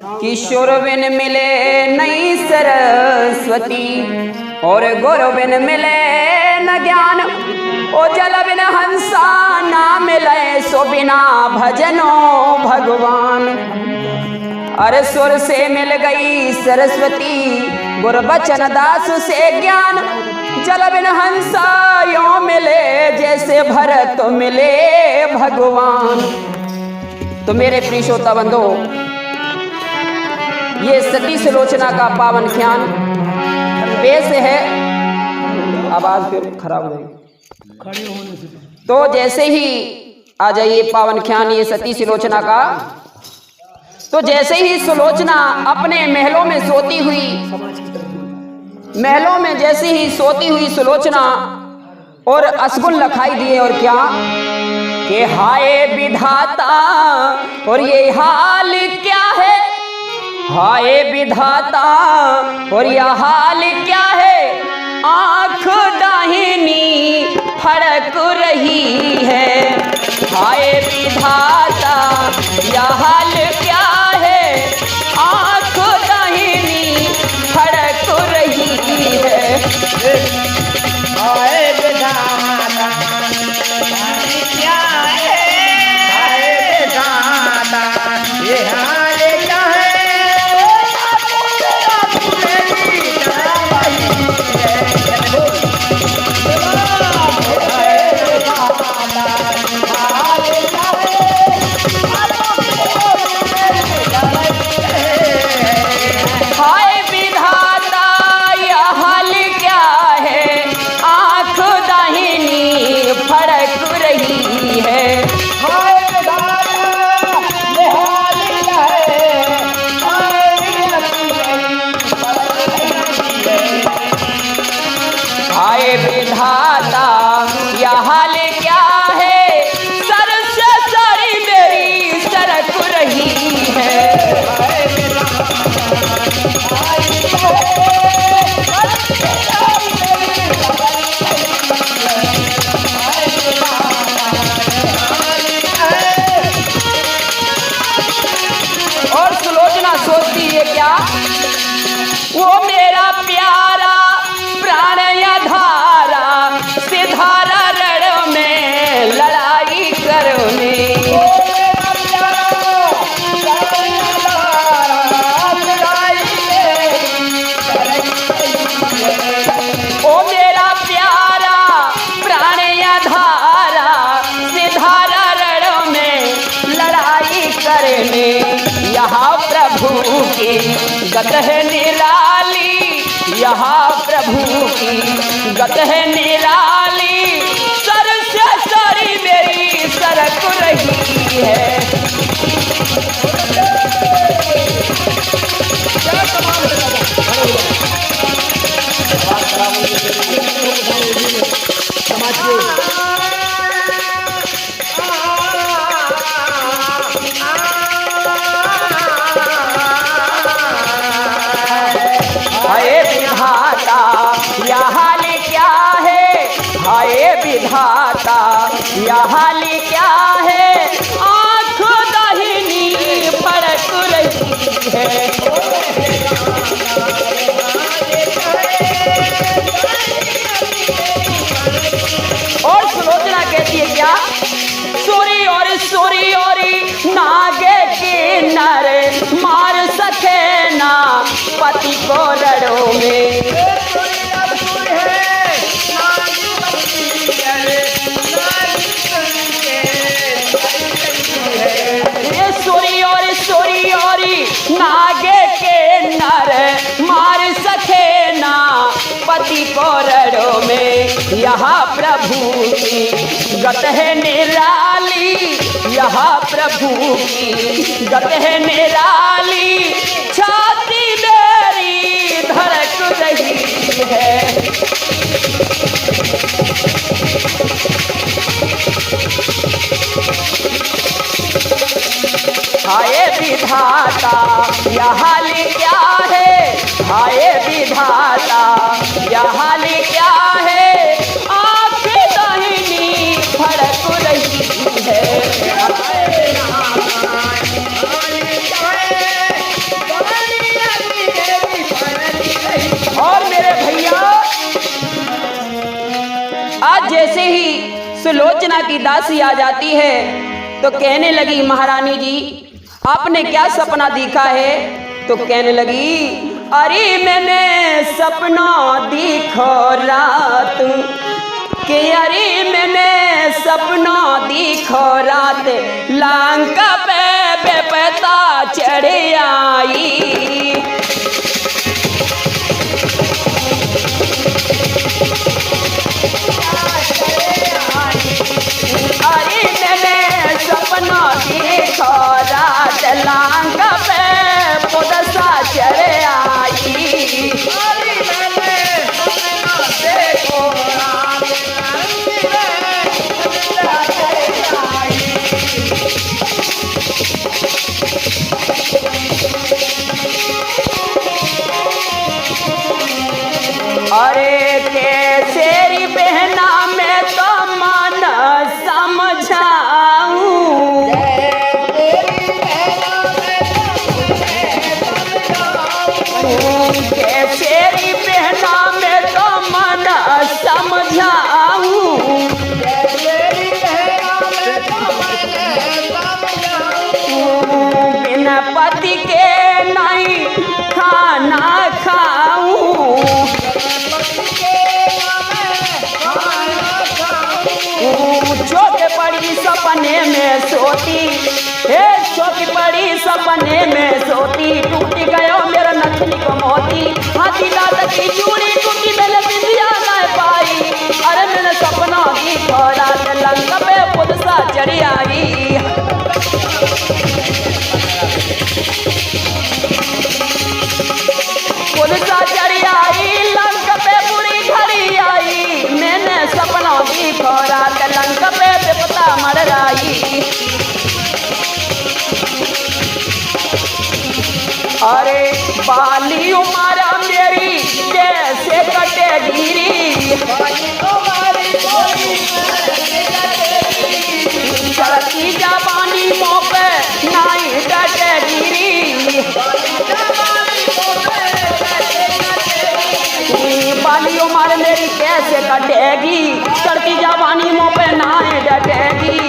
किशोर बिन मिले नई सरस्वती और गुर बिन मिले न ज्ञान। ओ जल बिन हंसा ना मिले सो बिना भजनो भगवान। अरे सुर से मिल गई सरस्वती गुर बचन दास से ज्ञान। जल बिन हंसा यों मिले जैसे भरत मिले भगवान। तो मेरे प्रिय श्रोता बंधो, ये सती सुलोचना का पावन ख्यान पेश है। आवाज फिर खराब हो जाएगी। तो जैसे ही आ जाइए पावन ख्यान ये सती सुलोचना का। तो जैसे ही सुलोचना अपने महलों में सोती हुई, महलों में जैसे ही सोती हुई सुलोचना और असगुन लखाई दिए और क्या कि हाय विधाता और ये हाल क्या है। हाय विधाता और यह हाल क्या है। आंख दाहिनी फड़क रही है। हाय विधाता यह हाल क्या है। आंख दाहिनी फड़क रही है। हाय विधाता क्या है। हाय विधाता ये हाल क्या है। विधाता यह हाल क्या है। सर से सारी मेरी सरक रही है। और सुलोचना सोचती है क्या, वो मेरा प्यारा प्राण या धारा सिधारा रण में लड़ाई करने। ओ मेरा प्यारा प्राण या धारा सिधारा रण में लड़ाई करने। यहाँ प्रभु की गत है निराली। यहाँ प्रभु की गत है निराली। सर से सारी मेरी सरक रही है। हाय विधाता यह हाल क्या है। हाय विधाता यह हाल क्या है। आंख दाहिनी फड़क रही है। और सुलोचना कहती है क्या, सोरी और नागे के नर मार सके ना पति को रड़ों में। ये सोरी और नागे के नर मार सके ना पति को रड़ों में। यहाँ प्रभु की गत है निराली। यहाँ प्रभु की गत है निराली। छाती मेरी धड़क रही है। हाय विधाता यह हाल क्या है। हाय विधाता यह हाल क्या है। आंख दाहिनी फड़क रही है। जैसे ही सुलोचना की दासी आ जाती है तो कहने लगी, महारानी जी आपने क्या सपना देखा है? तो कहने लगी, अरे मैंने सपना देखो रात कि अरे मैंने सपना देखो रात, लंका पे बेपता चढ़ आई। अरे मैंने सपना देखो रात, लंका पे बेपता चढ़ आई। अरे मैंने सपना देखो रात, अरे कैसेरी बहना मैं तो मन समझाऊं, कैसेरी बहना मैं तो मन समझाऊं। बिना पति के नहीं खाना खाऊं, चौक पड़ी सपने में सोती, हे चौक पड़ी सपने में सोती, टूट गयो मेरा नथनी को मोती, हाथी दाद की चूड़ी टूटी मैंने बिंदिया न पाई। अरे मैंने सपना देखो रात, लंका पे पुदसा चढ़ी आई। पुदसा चढ़ी आई, लंका पे बुरी घड़ी आई। मैंने सपना देखो रात, लंका पे बेपता मर आई। अरे बाली उमर मेरी कैसे कटेगी री, चढ़ती जवानी मुँह पे नहीं कटेगी री। बाली उमर मेरी कैसे कटेगी, चढ़ती जवानी मुँह पे नहीं डटेगी।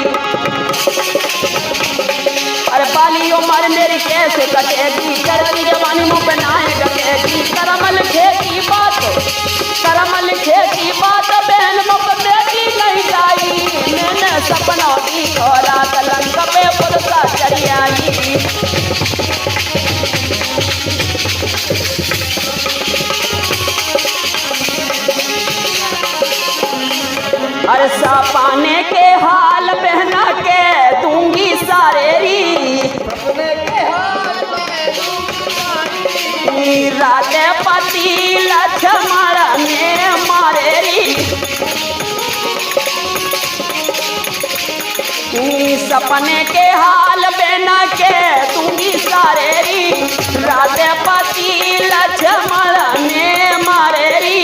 अरे बाली उमर मेरी कैसे कटेगी, चढ़ती जवानी मुँह पे नहीं डटेगी। करमल खेती बात, करमल खेती बात बहन मुँह बेटी नहीं जाई। मैंने सपना देखो रात, लंका पे पुदसा चढ़ी आई। अरे सपने के हाल बहना के दूंगी सारे री, रात पति लक्ष्मण ने मारे री। सपने के हाल बहना के दूंगी सारे री, रात पति लक्ष्मण ने मारे री।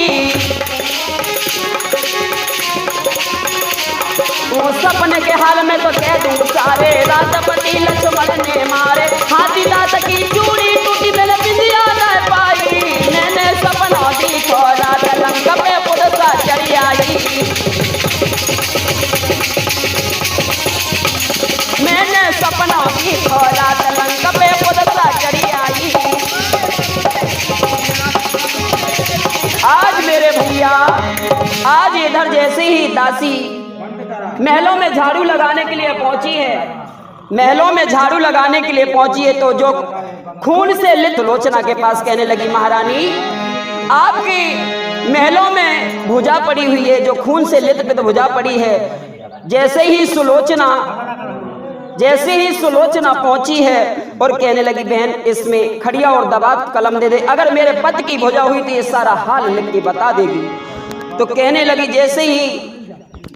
सपने के हाल में तो कह दूं सारे, रात पति लक्ष्मण ने मारे। हाथी दांत की चूड़ी टूटी मैंने बिंदिया न पाई। मैंने सपना देखो रात, लंका पे पुदसा चढ़ी आई। मैंने सपना देखो रात, लंका पे पुदसा चढ़ी आई। आज मेरे भैया, आज इधर जैसे ही दासी महलों में झाड़ू लगाने के लिए पहुंची है, महलों में झाड़ू लगाने के लिए पहुंची है, तो जो खून से लित लोचना के पास कहने लगी, महारानी आपकी महलों में भुजा पड़ी हुई है, जो खून से लित पित भुजा पड़ी है। जैसे ही सुलोचना पहुंची है और कहने लगी, बहन इसमें खड़िया और दबात कलम दे दे, अगर मेरे पति की भुजा हुई तो ये सारा हाल लिख के बता देगी। तो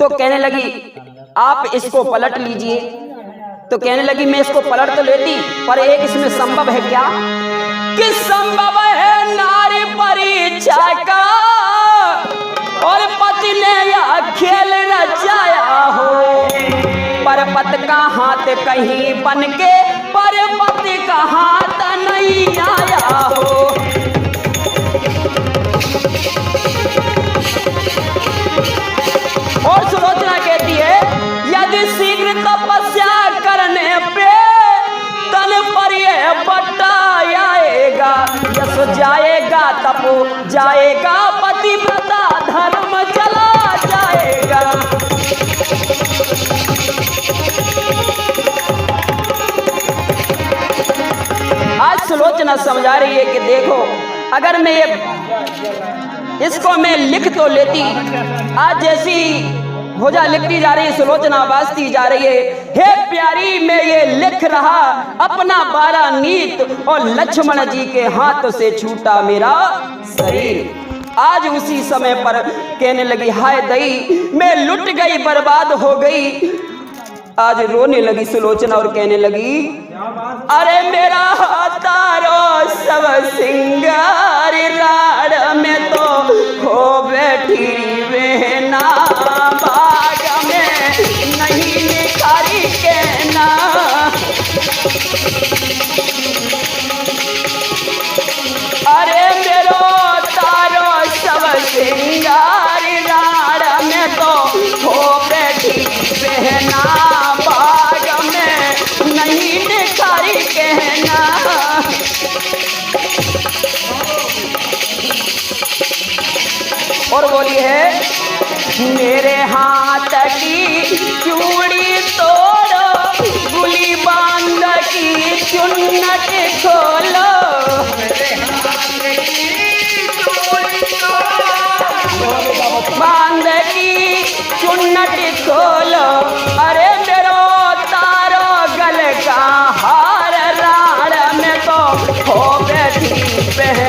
कहने लगी आप इसको पलट लीजिए। तो कहने लगी मैं इसको पलट तो लेती, पर एक इसमें संभव है क्या? कि संभव है नारी परीक्षा का, और पति ने यह खेल रचाया हो। पर पत का हाथ कहीं बन के, पर पति का हाथ नहीं आया हो। और जाएगा तपो जाएगा, पतिव्रता धर्म चला जाएगा। आज सुलोचना समझा रही है कि देखो, अगर मैं इसको मैं लिख तो लेती, आज जैसी भुजा लिखती जा रही है, सुलोचना बाजती जा रही है, हे प्यारी मैं ये लिख रहा अपना 12 नीत और लक्ष्मण जी के हाथ से छूटा मेरा शरीर। आज उसी समय पर कहने लगी हाय दई मैं लुट गई, बर्बाद हो गई। आज रोने लगी सुलोचना और कहने लगी अरे मेरा तारो सब सिंगार राड़ में तो हो बैठी बहना, बाग में नहीं निखारी कहना। अरे मेरो तारो सब सिंगार राड़ में तो हो बैठी बहना, बाग में नहीं निखारी कहना। और बोली है मेरे हाथ की चूड़ी तोड़ो, गुली बांध की चुन्नट खोलो। बांध की चुन्नट खोलो, अरे मेरो तारो गल का हार राड़ में तो हो बैठी बहन।